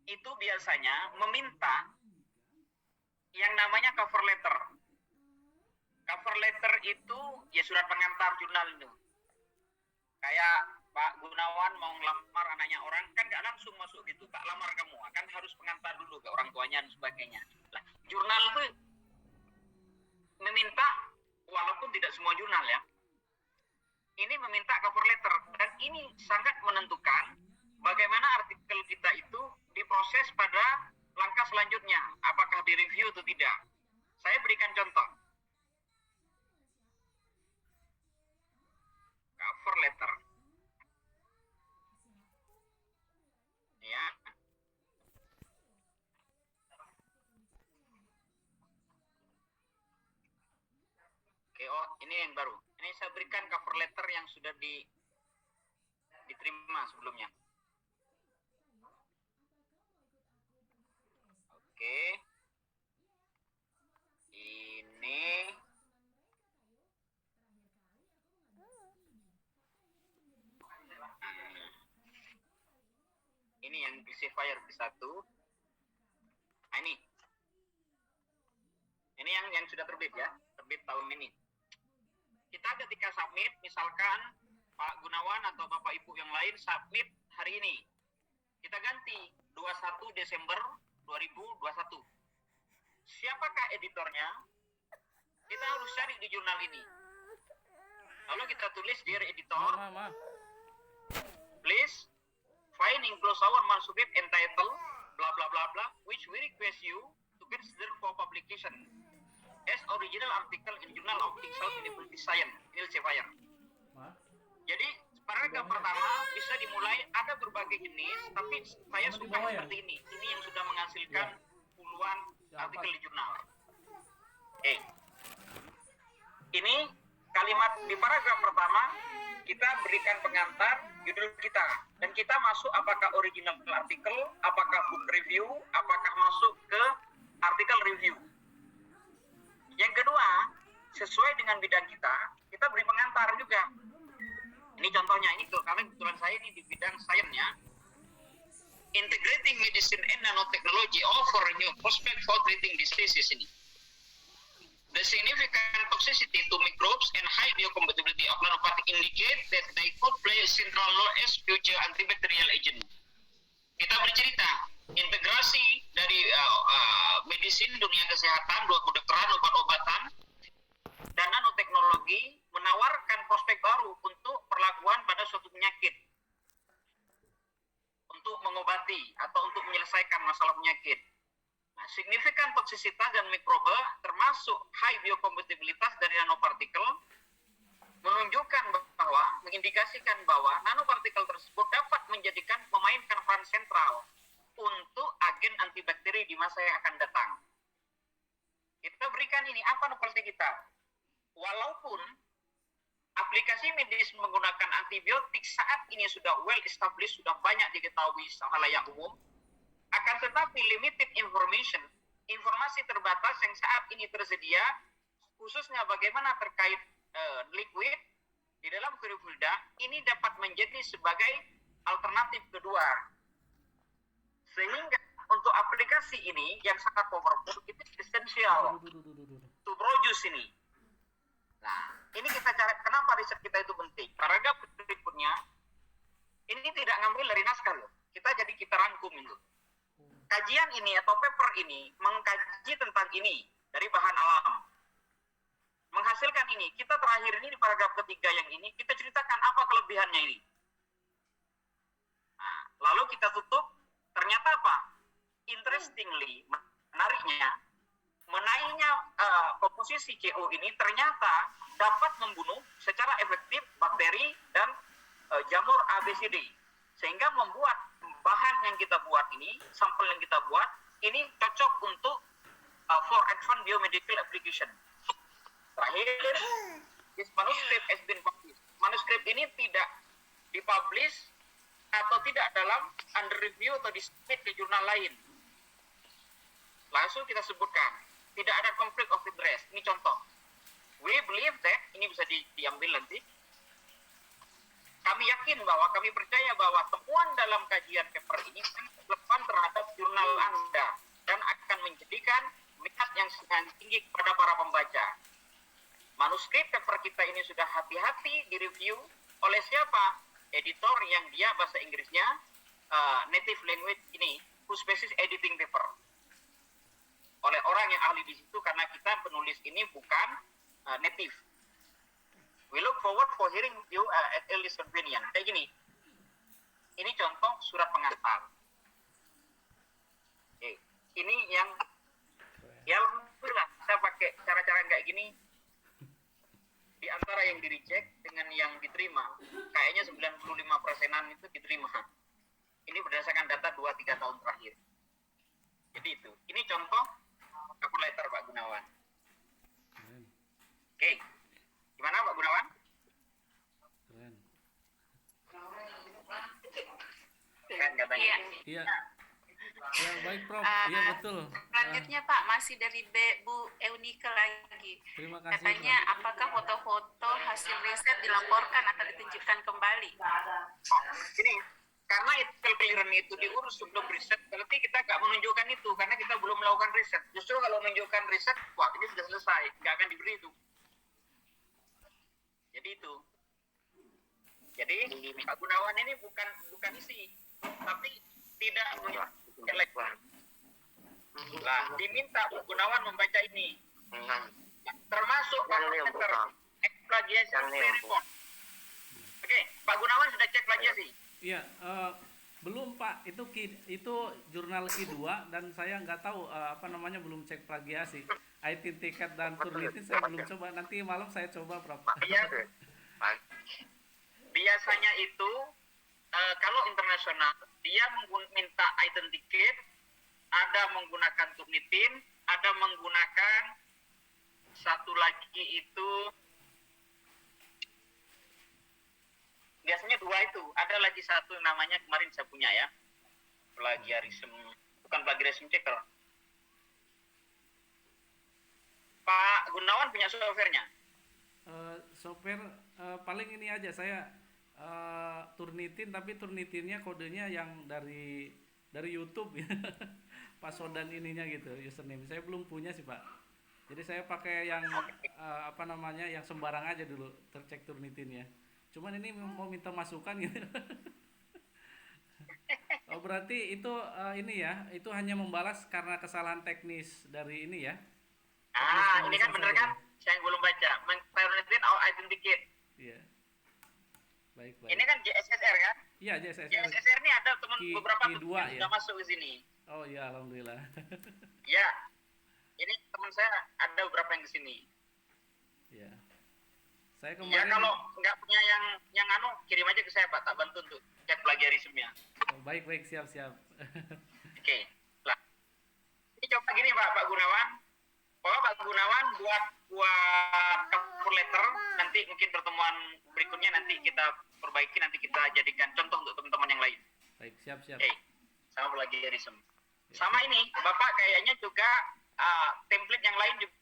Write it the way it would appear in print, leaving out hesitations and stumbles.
itu biasanya meminta yang namanya cover letter. Cover letter itu ya surat pengantar jurnal itu. Kayak Pak Gunawan mau ngelamar anaknya orang, kan nggak langsung masuk gitu, Pak lamar kamu, kan harus pengantar dulu ke orang tuanya dan sebagainya. Nah, jurnal itu meminta, walaupun tidak semua jurnal ya, ini meminta cover letter, dan ini sangat menentukan bagaimana artikel kita itu diproses pada langkah selanjutnya, apakah direview atau tidak. Saya berikan contoh. Cover letter. Ya. Oke, oh ini yang baru. Ini saya berikan cover letter yang sudah diterima sebelumnya. Oke. Ini yang Fire V1. Nah, ini yang sudah terbit ya, terbit tahun ini. Kita ketika submit, misalkan Pak Gunawan atau Bapak Ibu yang lain submit hari ini, kita ganti 21 Desember 2021. Siapakah editornya? Kita harus cari di jurnal ini. Lalu kita tulis, dear editor, please find enclosed our manuscript entitled blah blah blah blah, which we request you to consider for publication as original article in Journal of Pixel University Science, Elsevier. Jadi paragraf pertama bisa dimulai, ada berbagai jenis, tapi saya suka seperti ini. Ini yang sudah menghasilkan puluhan artikel di jurnal. Ini kalimat di paragraf pertama kita berikan pengantar judul kita, dan kita masuk apakah original artikel, apakah book review, apakah masuk ke artikel review. Yang kedua, sesuai dengan bidang kita, kita beri pengantar juga. Ini contohnya, ini karena kebetulan saya ini di bidang sainsnya. Integrating medicine and nanotechnology offer new prospect for treating diseases ini. The significant toxicity to microbes and high biocompatibility of nanopathic indicate that they could play a central role as future antibacterial agent. Kita bercerita integrasi dari medicine, dunia kesehatan, kedokteran, obat-obatan, dan nanoteknologi menawarkan prospek baru untuk perlakuan pada suatu penyakit, untuk mengobati atau untuk menyelesaikan masalah penyakit. Nah, signifikan toksisitas dan mikroba termasuk high biokompatibilitas dari nanopartikel menunjukkan bahwa, mengindikasikan bahwa nanopartikel tersebut dapat memainkan peran sentral untuk agen antibakteri di masa yang akan datang. Kita berikan ini, apa nanopartikel kita? Walaupun aplikasi medis menggunakan antibiotik saat ini sudah well established, sudah banyak diketahui halayak umum, akan tetapi limited informasi terbatas yang saat ini tersedia, khususnya bagaimana terkait liquid di dalam Firifulda, ini dapat menjadi sebagai alternatif kedua. Sehingga untuk aplikasi ini yang sangat powerful, itu esensial to produce ini. Nah, ini kita cari kenapa riset kita itu penting. Paragraf berikutnya, ini tidak ngambil dari naskah loh. Kita rangkum itu. Kajian ini atau paper ini mengkaji tentang ini dari bahan alam. Menghasilkan ini, kita terakhir ini di paragraf ketiga yang ini, kita ceritakan apa kelebihannya ini. Nah, lalu kita tutup, ternyata apa? Interestingly, menariknya, menaiknya komposisi CO ini ternyata dapat membunuh secara efektif bakteri dan jamur ABCD. Sehingga membuat bahan yang kita buat ini, sampel yang kita buat, ini cocok untuk for advanced biomedical application. Terakhir, this manuscript has been published. Manuskrip ini tidak dipublish atau tidak dalam under review atau disubmit ke jurnal lain. Langsung kita sebutkan, tidak ada conflict of interest. Ini contoh. We believe that, ini bisa diambil nanti. Kami yakin bahwa, kami percaya bahwa temuan dalam kajian paper ini relevan terhadap manuskrip paper kita ini sudah hati-hati direview oleh siapa? Editor yang dia bahasa Inggrisnya native language ini, whose basis editing paper. Oleh orang yang ahli di situ, karena kita penulis ini bukan native. We look forward for hearing you at earliest convenience. Kayak gini. Ini contoh surat pengantar. Oke. Ini yang ya alhamdulillah saya pakai cara-cara kayak gini. Di antara yang di reject dengan yang diterima, kayaknya 95%-an itu diterima. Ini berdasarkan data 2-3 tahun terakhir. Jadi itu. Ini contoh calculator Pak Gunawan. Oke. Gimana Pak Gunawan? Keren. Kan katanya. Iya. Ya baik Prof. Iya betul. Selanjutnya Pak, masih dari Bu Eunike lagi. Terima kasih. Katanya apakah foto-foto hasil riset dilaporkan atau ditunjukkan kembali? Ini karena ethical clearance itu diurus sebelum riset, berarti kita nggak menunjukkan itu karena kita belum melakukan riset. Justru kalau menunjukkan riset, wah ini sudah selesai, nggak akan diberi itu. Jadi itu. Jadi Pak Gunawan ini bukan isi, tapi tidak jelek. Lah, diminta Pak Gunawan membaca ini, termasuk parameter plagiation report. Oke, Pak Gunawan sudah cek plagiasi. Iya, belum Pak. Itu jurnal Q2 dan saya nggak tahu belum cek plagiasi. IT tiket dan Turnitin saya belum coba. Nanti malam saya coba Prof. Iya. Biasanya itu kalau internasional dia minta identikit, ada menggunakan Turnitin, ada menggunakan satu lagi itu biasanya dua itu. Ada lagi satu namanya kemarin saya punya ya, plagiarism, bukan plagiarism checker. Pak Gunawan punya softwarenya? Software paling ini aja saya Turnitin, tapi Turnitinnya kodenya yang dari YouTube ya. Pasodan ininya gitu, username. Saya belum punya sih Pak. Jadi saya pakai yang yang sembarang aja dulu tercek Turnitinnya. Cuman ini mau minta masukan gitu. Oh berarti itu ini ya, itu hanya membalas karena kesalahan teknis dari ini ya. Ini kan bener kan? Saya belum baca. Turnitin identikit. Iya. Baik. Ini kan JSSR kan? Iya, JSSR. JSSR ini ada teman beberapa Q2 yang ya? sudah masuk ke sini. Oh iya, alhamdulillah. Ya. Ini teman saya ada beberapa yang ke sini. Iya. Saya Ya kemarin kalau nggak punya yang kirim aja ke saya Pak, tak bantu untuk cek plagiarismenya. baik, siap. Oke. Lah. Ini coba gini Pak Gunawan. Pak Gunawan buat cover letter, nanti mungkin pertemuan berikutnya nanti kita perbaiki, nanti kita jadikan contoh untuk teman-teman yang lain. baik, siap. Oke. Sama plagiarism. Sama ini, Bapak kayaknya juga template yang lain juga